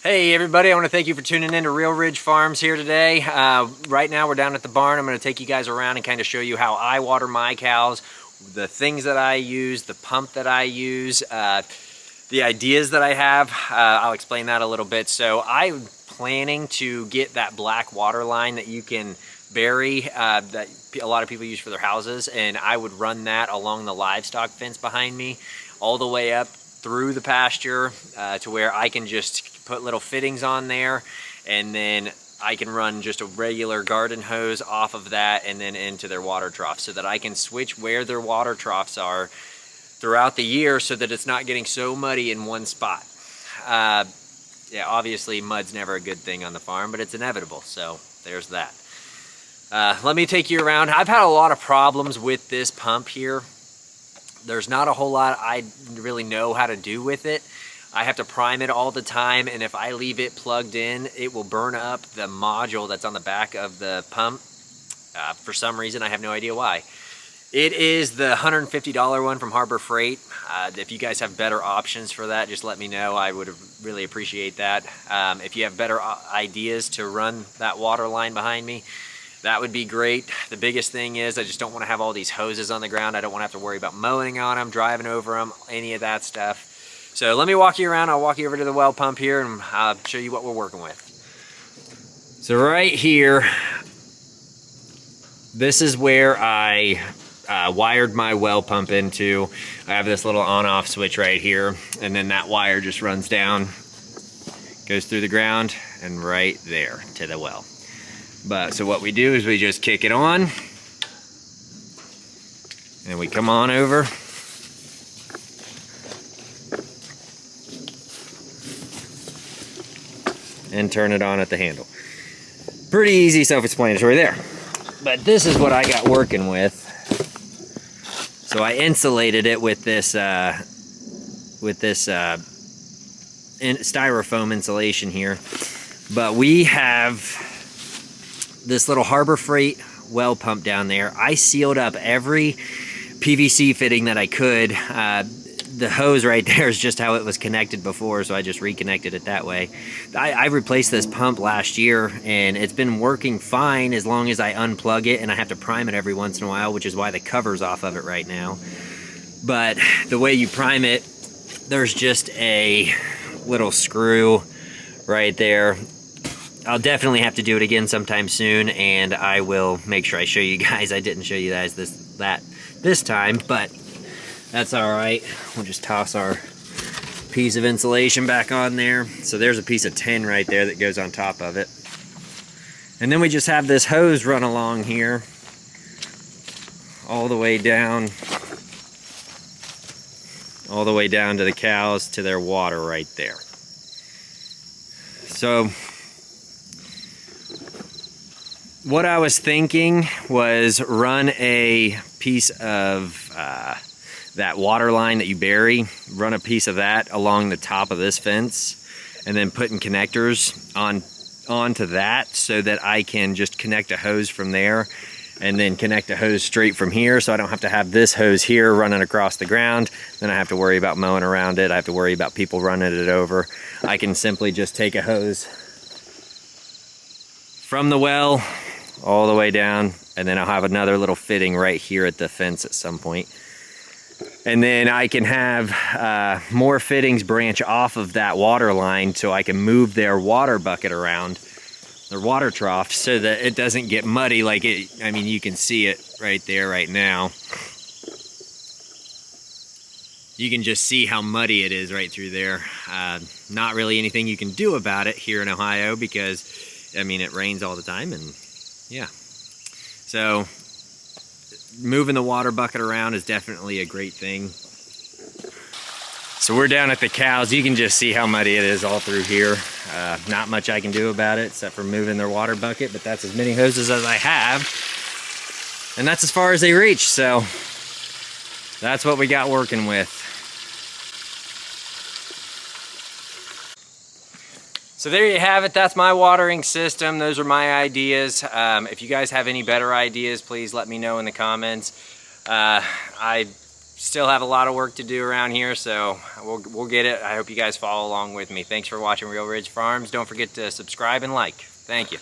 Hey everybody, I want to thank you for tuning in to Real Ridge Farms here today. Right now we're down at the barn. I'm going to take you guys around and kind of show you how I water my cows, the things that I use, the pump that I use, the ideas that I have. I'll explain that a little bit. So I'm planning to get that black water line that you can bury, that a lot of people use for their houses, and I would run that along the livestock fence behind me all the way up through the pasture to where I can just put little fittings on there, and then I can run just a regular garden hose off of that and then into their water trough, so that I can switch where their water troughs are throughout the year so that it's not getting so muddy in one spot. Yeah, obviously mud's never a good thing on the farm, but it's inevitable, so there's that. Let me take you around. I've had a lot of problems with this pump here. There's not a whole lot I really know how to do with it. I have to prime it all the time, and if I leave it plugged in, it will burn up the module that's on the back of the pump. For some reason, I have no idea why. It is the $150 one from Harbor Freight. If you guys have better options for that, just let me know. I would really appreciate that. If you have better ideas to run that water line behind me, that would be great. The biggest thing is I just don't want to have all these hoses on the ground. I don't want to have to worry about mowing on them, driving over them, any of that stuff. So let me walk you around. I'll walk you over to the well pump here and show you what we're working with. So right here, this is where I wired my well pump into. I have this little on-off switch right here, and then that wire just runs down, goes through the ground, and right there to the well. But so what we do is we just kick it on, and we come on over. And turn it on at the handle. Pretty easy, self-explanatory there. But this is what I got working with. So I insulated it with this styrofoam insulation here. But we have this little Harbor Freight well pump down there. I sealed up every PVC fitting that I could. The hose right there is just how it was connected before, so I just reconnected it that way. I replaced this pump last year, and it's been working fine as long as I unplug it, and I have to prime it every once in a while, which is why the cover's off of it right now. But the way you prime it, there's just a little screw right there. I'll definitely have to do it again sometime soon, and I will make sure I show you guys. I didn't show you guys this time, but that's all right. We'll just toss our piece of insulation back on there. So there's a piece of tin right there that goes on top of it. And then we just have this hose run along here all the way down to the cows, to their water right there. So what I was thinking was run a piece of that water line that you bury, run a piece of that along the top of this fence, and then putting connectors onto that so that I can just connect a hose from there, and then connect a hose straight from here, so I don't have to have this hose here running across the ground. Then I have to worry about mowing around it. I have to worry about people running it over. I can simply just take a hose from the well all the way down, and then I'll have another little fitting right here at the fence at some point. And then I can have more fittings branch off of that water line, so I can move their water bucket around, their water trough, so that it doesn't get muddy like it. I mean, you can see it right there right now. You can just see how muddy it is right through there. Not really anything you can do about it here in Ohio, because, I mean, it rains all the time, and yeah. So moving the water bucket around is definitely a great thing. So we're down at the cows. You can just see how muddy it is all through here. Not much I can do about it except for moving their water bucket, but that's as many hoses as I have. And that's as far as they reach, so that's what we got working with. So there you have it. That's my watering system. Those are my ideas. If you guys have any better ideas, please let me know in the comments. I still have a lot of work to do around here, so we'll get it. I hope you guys follow along with me. Thanks for watching Real Ridge Farms. Don't forget to subscribe and like. Thank you.